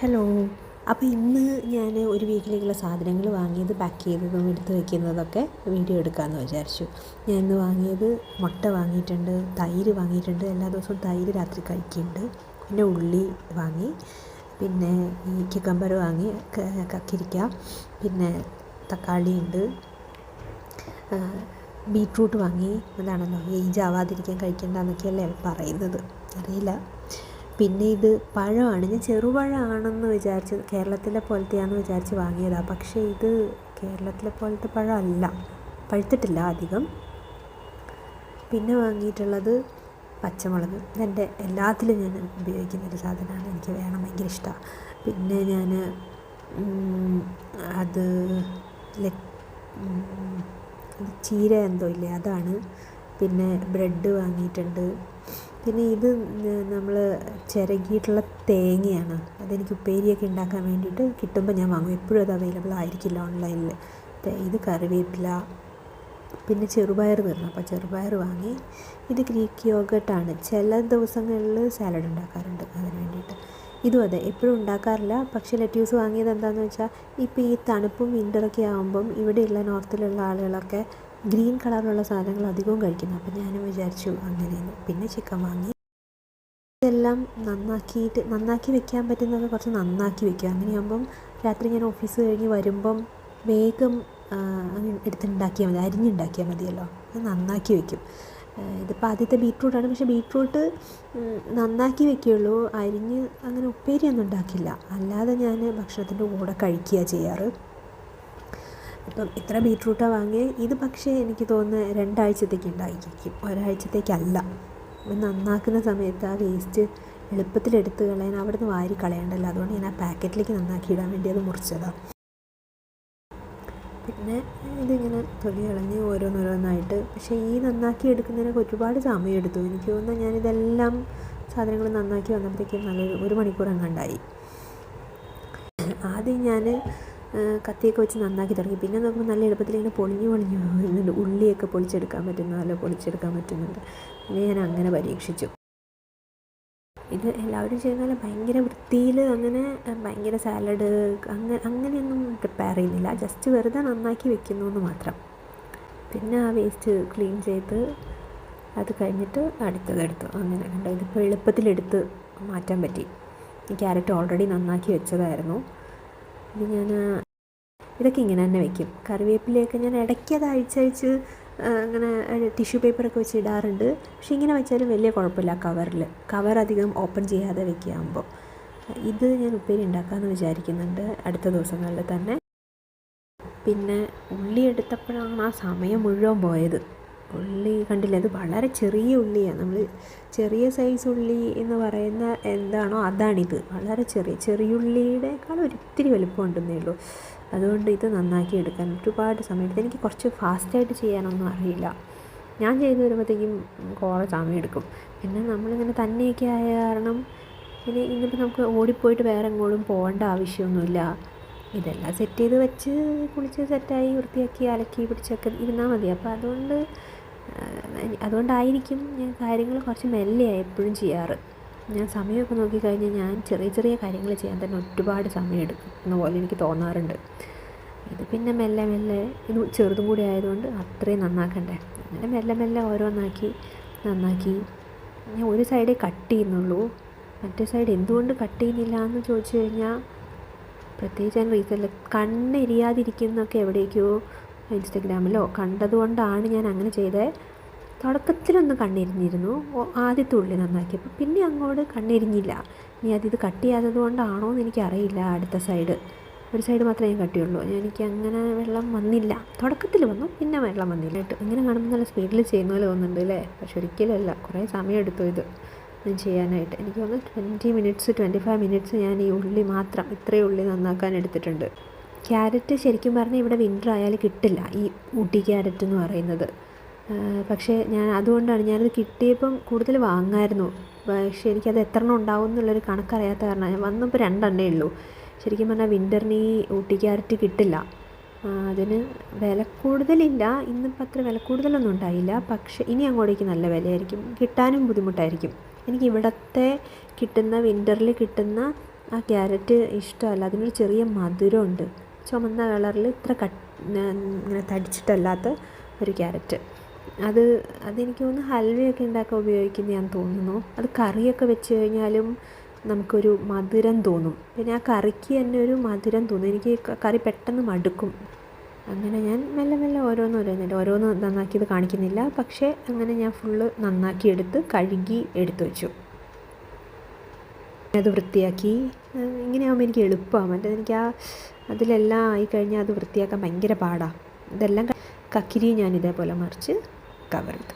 Hello. അപ്പോൾ ഇന്ന് ഞാൻ ഒരു വീക്കിലേക്കുള്ള സാധനങ്ങൾ വാങ്ങിയത് പാക്ക് ചെയ്തതും എടുത്ത് വയ്ക്കുന്നതൊക്കെ വീഡിയോ എടുക്കാമെന്ന് വിചാരിച്ചു. ഞാൻ ഇന്ന് വാങ്ങിയത് മുട്ട വാങ്ങിയിട്ടുണ്ട്, തൈര് വാങ്ങിയിട്ടുണ്ട്, എല്ലാ ദിവസവും തൈര് രാത്രി കഴിക്കുന്നുണ്ട്. പിന്നെ ഉള്ളി വാങ്ങി, പിന്നെ ഈ ക്യുക്കമ്പർ വാങ്ങി, കക്കിരിക്ക, പിന്നെ തക്കാളി ഉണ്ട്, ബീട്രൂട്ട് വാങ്ങി. അതാണല്ലോ ഏജ് ആവാതിരിക്കാൻ കഴിക്കേണ്ടതെന്നൊക്കെയല്ലേ പറയുന്നത്, അറിയില്ല. പിന്നെ ഇത് പഴമാണ്, ഞാൻ ചെറുപഴമാണെന്ന് വിചാരിച്ച് കേരളത്തിലെ പോലത്തെയാണെന്ന് വിചാരിച്ച് വാങ്ങിയതാണ്. പക്ഷേ ഇത് കേരളത്തിലെ പോലത്തെ പഴമല്ല, പഴുത്തിട്ടില്ല അധികം. പിന്നെ വാങ്ങിയിട്ടുള്ളത് പച്ചമുളക്. ഇതെൻ്റെ എല്ലാത്തിലും ഞാൻ ഉപയോഗിക്കുന്നൊരു സാധനമാണ്, എനിക്ക് വേണം, ഭയങ്കര ഇഷ്ടമാണ്. പിന്നെ ഞാൻ അത് ചീര എന്തോ ഇല്ലേ അതാണ്. പിന്നെ ബ്രെഡ് വാങ്ങിയിട്ടുണ്ട്. പിന്നെ ഇത് നമ്മൾ ചിരകിയിട്ടുള്ള തേങ്ങയാണ്, അതെനിക്ക് ഉപ്പേരിയൊക്കെ ഉണ്ടാക്കാൻ വേണ്ടിയിട്ട് കിട്ടുമ്പോൾ ഞാൻ വാങ്ങും. എപ്പോഴും അത് അവൈലബിൾ ആയിരിക്കില്ല ഓൺലൈനിൽ. ഇത് കറിവേപ്പില, പിന്നെ ചെറുപയർ തീർന്നു, അപ്പോൾ ചെറുപയർ വാങ്ങി. ഇത് ഗ്രീക്ക് യോഗട്ടാണ്, ചില ദിവസങ്ങളിൽ സാലഡ് ഉണ്ടാക്കാറുണ്ട് അതിന് വേണ്ടിയിട്ട്. ഇതും അതെ, എപ്പോഴും ഉണ്ടാക്കാറില്ല. പക്ഷേ ലെറ്റ്യൂസ് വാങ്ങിയത് എന്താണെന്ന് വെച്ചാൽ ഇപ്പോൾ ഈ തണുപ്പും വിൻ്ററൊക്കെ ആകുമ്പം ഇവിടെയുള്ള നോർത്തിലുള്ള ആളുകളൊക്കെ ഗ്രീൻ കളറിലുള്ള സാധനങ്ങൾ അധികവും കഴിക്കുന്നു. അപ്പോൾ ഞാനും വിചാരിച്ചു അങ്ങനെയെന്ന്. പിന്നെ ചിക്കൻ വാങ്ങി. ഇതെല്ലാം നന്നാക്കി വെക്കാൻ പറ്റുന്നത് കുറച്ച് നന്നാക്കി വെക്കുക. അങ്ങനെയാകുമ്പം രാത്രി ഞാൻ ഓഫീസ് കഴിഞ്ഞ് വരുമ്പം വേഗം എടുത്തുണ്ടാക്കിയാൽ മതി, അരിഞ്ഞുണ്ടാക്കിയാൽ മതിയല്ലോ. അത് നന്നാക്കി വെക്കും. ഇതിപ്പോൾ ആദ്യത്തെ ബീട്രൂട്ടാണ്, പക്ഷേ ബീട്രൂട്ട് നന്നാക്കി വെക്കുകയുള്ളൂ, അരിഞ്ഞ് അങ്ങനെ ഉപ്പേരിയൊന്നും ഉണ്ടാക്കില്ല. അല്ലാതെ ഞാൻ ഭക്ഷണത്തിൻ്റെ കൂടെ കഴിക്കുക ചെയ്യാറ്. ഇപ്പം ഇത്ര ബീട്രൂട്ടാണ് വാങ്ങിയത്. ഇത് പക്ഷേ എനിക്ക് തോന്നുന്നത് 2 ആഴ്ചത്തേക്ക് ഉണ്ടായിരിക്കും, ഒരാഴ്ചത്തേക്കല്ല. നന്നാക്കുന്ന സമയത്ത് ആ വേസ്റ്റ് എളുപ്പത്തിലെടുത്ത് കളയാൻ അവിടെ നിന്ന് വാരി കളയണ്ടല്ലോ, അതുകൊണ്ട് ഞാൻ ആ പാക്കറ്റിലേക്ക് നന്നാക്കി ഇടാൻ വേണ്ടി അത് മുറിച്ചതാണ്. പിന്നെ ഇതിങ്ങനെ തൊലി കളഞ്ഞ് ഓരോന്നോരോന്നായിട്ട്. പക്ഷേ ഈ നന്നാക്കി എടുക്കുന്നതിനൊക്കെ ഒരുപാട് സമയം എടുത്തു. എനിക്ക് തോന്നുന്നു ഞാനിതെല്ലാം സാധനങ്ങൾ നന്നാക്കി വന്നപ്പോഴത്തേക്കും നല്ലൊരു 1 മണിക്കൂർ എങ്ങാണ്ടായി. ആദ്യം ഞാൻ കത്തിയൊക്കെ വെച്ച് നന്നാക്കി തുടങ്ങി. പിന്നെ നോക്കുമ്പോൾ നല്ല എളുപ്പത്തിൽ ഇങ്ങനെ പൊളിഞ്ഞു പോകുന്നുണ്ട്. ഉള്ളിയൊക്കെ പൊളിച്ചെടുക്കാൻ പറ്റുന്നുണ്ട്. പിന്നെ ഞാൻ അങ്ങനെ പരീക്ഷിച്ചു. ഇത് എല്ലാവരും ചെയ്യുന്ന പോലെ ഭയങ്കര വൃത്തിയിൽ അങ്ങനെ ഭയങ്കര സാലഡ് അങ്ങനെയൊന്നും പ്രിപ്പയർ ചെയ്യുന്നില്ല, ജസ്റ്റ് വെറുതെ നന്നാക്കി വെക്കുന്നു എന്ന് മാത്രം. പിന്നെ ആ വേസ്റ്റ് ക്ലീൻ ചെയ്ത് അത് കഴിഞ്ഞിട്ട് അടുത്തതെടുത്തു. അങ്ങനെ കണ്ടോ, ഇതിപ്പോൾ എളുപ്പത്തിലെടുത്ത് മാറ്റാൻ പറ്റി. ഈ ക്യാരറ്റ് ഓൾറെഡി നന്നാക്കി വെച്ചതായിരുന്നു. ഇത് ഞാൻ ഇതൊക്കെ ഇങ്ങനെ തന്നെ വെക്കും. കറിവേപ്പിലയൊക്കെ ഞാൻ ഇടയ്ക്ക് അത് അഴിച്ചഴിച്ച് അങ്ങനെ ടിഷ്യൂ പേപ്പറൊക്കെ വെച്ച് ഇടാറുണ്ട്. പക്ഷേ ഇങ്ങനെ വെച്ചാലും വലിയ കുഴപ്പമില്ല. കവർ അധികം ഓപ്പൺ ചെയ്യാതെ വെക്കുകയാകുമ്പോൾ. ഇത് ഞാൻ ഉപ്പേരി ഉണ്ടാക്കാമെന്ന് വിചാരിക്കുന്നുണ്ട് അടുത്ത ദിവസങ്ങളിൽ തന്നെ. പിന്നെ ഉള്ളി എടുത്തപ്പോഴാണ് ആ സമയം മുഴുവൻ പോയത്. ഉള്ളി കണ്ടില്ല, അത് വളരെ ചെറിയ ഉള്ളിയാണ്. നമ്മൾ ചെറിയ സൈസ് ഉള്ളി എന്ന് പറയുന്ന എന്താണോ അതാണിത്. വളരെ ചെറിയുള്ളിയുടെക്കാൾ ഒരിത്തിരി വലുപ്പം ഉണ്ടെന്നേ ഉള്ളൂ. അതുകൊണ്ട് ഇത് നന്നാക്കി എടുക്കാൻ ഒരുപാട് സമയം എടുത്തു. എനിക്ക് കുറച്ച് ഫാസ്റ്റായിട്ട് ചെയ്യാനൊന്നും അറിയില്ല. ഞാൻ ചെയ്ത് വരുമ്പോഴത്തേക്കും കുറേ സമയം എടുക്കും. പിന്നെ നമ്മളിങ്ങനെ തന്നെയൊക്കെ ആയ കാരണം പിന്നെ ഇന്നിപ്പോൾ നമുക്ക് ഓടിപ്പോയിട്ട് വേറെ എങ്ങോട്ടും പോകേണ്ട ആവശ്യമൊന്നുമില്ല. ഇതെല്ലാം സെറ്റ് ചെയ്ത് വെച്ച് കുളിച്ച് സെറ്റായി വൃത്തിയാക്കി അലക്കി പിടിച്ചൊക്കെ ഇരുന്നാൽ മതി. അപ്പോൾ അതുകൊണ്ടായിരിക്കും ഞാൻ കാര്യങ്ങൾ കുറച്ച് മെല്ലെയാണ് എപ്പോഴും ചെയ്യാറ്. ഞാൻ സമയമൊക്കെ നോക്കിക്കഴിഞ്ഞാൽ ഞാൻ ചെറിയ കാര്യങ്ങൾ ചെയ്യാൻ തന്നെ ഒരുപാട് സമയം എടുക്കും എന്ന പോലെ എനിക്ക് തോന്നാറുണ്ട്. ഇത് പിന്നെ മെല്ലെ ഇത് ചെറുതും കൂടി ആയതുകൊണ്ട് അത്രയും നന്നാക്കണ്ടേ. അങ്ങനെ മെല്ലെ ഓരോന്നാക്കി നന്നാക്കി. ഞാൻ ഒരു സൈഡേ കട്ട് ചെയ്യുന്നുള്ളൂ, മറ്റേ സൈഡ് എന്തുകൊണ്ട് കട്ട് ചെയ്യുന്നില്ല എന്ന് ചോദിച്ചു കഴിഞ്ഞാൽ പ്രത്യേകിച്ച് ഞാൻ റീസണിൽ കണ്ണെരിയാതിരിക്കുന്നൊക്കെ എവിടേക്കോ ഇൻസ്റ്റഗ്രാമിലോ കണ്ടതുകൊണ്ടാണ് ഞാൻ അങ്ങനെ ചെയ്തത്. തുടക്കത്തിലൊന്ന് കണ്ണെരിഞ്ഞിരുന്നു ആദ്യത്തെ ഉള്ളി നന്നാക്കിയപ്പോൾ, പിന്നെ അങ്ങോട്ട് കണ്ണെരിഞ്ഞില്ല. ഇനി അതിത് കട്ട് ചെയ്യാത്തത് കൊണ്ടാണോ എന്ന് എനിക്കറിയില്ല. അടുത്ത സൈഡ് ഒരു സൈഡ് മാത്രമേ ഞാൻ കട്ട് ചെയ്യുള്ളൂ. എനിക്ക് അങ്ങനെ വെള്ളം വന്നില്ല. തുടക്കത്തിൽ വന്നു, പിന്നെ വെള്ളം വന്നില്ല. ഇങ്ങനെ കാണുമ്പോൾ നല്ല സ്പീഡിൽ ചെയ്യുന്ന പോലെ തോന്നുന്നുണ്ട് അല്ലേ? പക്ഷെ ഒരിക്കലല്ല, കുറേ സമയം എടുത്തു ഇത് ഞാൻ ചെയ്യാനായിട്ട്. എനിക്ക് തോന്നുന്നു 25 മിനിറ്റ്സ് ഞാൻ ഈ ഉള്ളി മാത്രം, ഇത്രയും ഉള്ളി നന്നാക്കാൻ എടുത്തിട്ടുണ്ട്. ക്യാരറ്റ് ശരിക്കും പറഞ്ഞാൽ ഇവിടെ വിൻ്റർ ആയാൽ കിട്ടില്ല, ഈ ഊട്ടി ക്യാരറ്റ് എന്ന് പറയുന്നത്. പക്ഷേ അതുകൊണ്ടാണ് ഞാനത് കിട്ടിയപ്പം കൂടുതൽ വാങ്ങായിരുന്നു. പക്ഷേ എനിക്കത് എത്ര എണ്ണം ഉണ്ടാവും എന്നുള്ളൊരു കണക്കറിയാത്ത കാരണം ഞാൻ വന്നപ്പോൾ 2 എണ്ണേ ഉള്ളൂ. ശരിക്കും പറഞ്ഞാൽ വിൻ്ററിന് ഈ ഊട്ടി ക്യാരറ്റ് കിട്ടില്ല. അതിന് വില കൂടുതലില്ല, ഇന്നിപ്പോൾ അത്ര വില കൂടുതലൊന്നും ഉണ്ടായില്ല. പക്ഷേ ഇനി അങ്ങോട്ടേക്ക് നല്ല വിലയായിരിക്കും, കിട്ടാനും ബുദ്ധിമുട്ടായിരിക്കും. എനിക്ക് ഇവിടുത്തെ വിൻ്ററിൽ കിട്ടുന്ന ആ ക്യാരറ്റ് ഇഷ്ടമല്ല, അതിനൊരു ചെറിയ മധുരമുണ്ട്. ചുമന്ന കളറിൽ ഇത്ര ഇങ്ങനെ തടിച്ചിട്ടല്ലാത്ത ഒരു ക്യാരറ്റ്. അതെനിക്ക് തോന്നുന്നു ഹൽവയൊക്കെ ഉണ്ടാക്കാൻ ഉപയോഗിക്കുന്നതാണെന്ന് തോന്നുന്നു. അത് കറിയൊക്കെ വെച്ച് കഴിഞ്ഞാലും നമുക്കൊരു മധുരം തോന്നും. പിന്നെ ആ കറിക്ക് തന്നെ ഒരു മധുരം തോന്നും. എനിക്ക് കറി പെട്ടെന്ന് മടുക്കും. അങ്ങനെ ഞാൻ മെല്ലെ മെല്ലെ ഓരോന്ന് നന്നാക്കിയത് കാണിക്കുന്നില്ല. പക്ഷേ അങ്ങനെ ഞാൻ ഫുള്ള് നന്നാക്കിയെടുത്ത് കഴുകി എടുത്തു വെച്ചു. അത് വൃത്തിയാക്കി. ഇങ്ങനെയാകുമ്പോൾ എനിക്ക് എളുപ്പമാണ്. മറ്റേതെനിക്ക് അതിലെല്ലാം ആയിക്കഴിഞ്ഞാൽ അത് വൃത്തിയാക്കാൻ ഭയങ്കര പാടാണ്. ഇതെല്ലാം കക്കിരി ഞാൻ ഇതേപോലെ മറിച്ച് കവർ ചെയ്തു.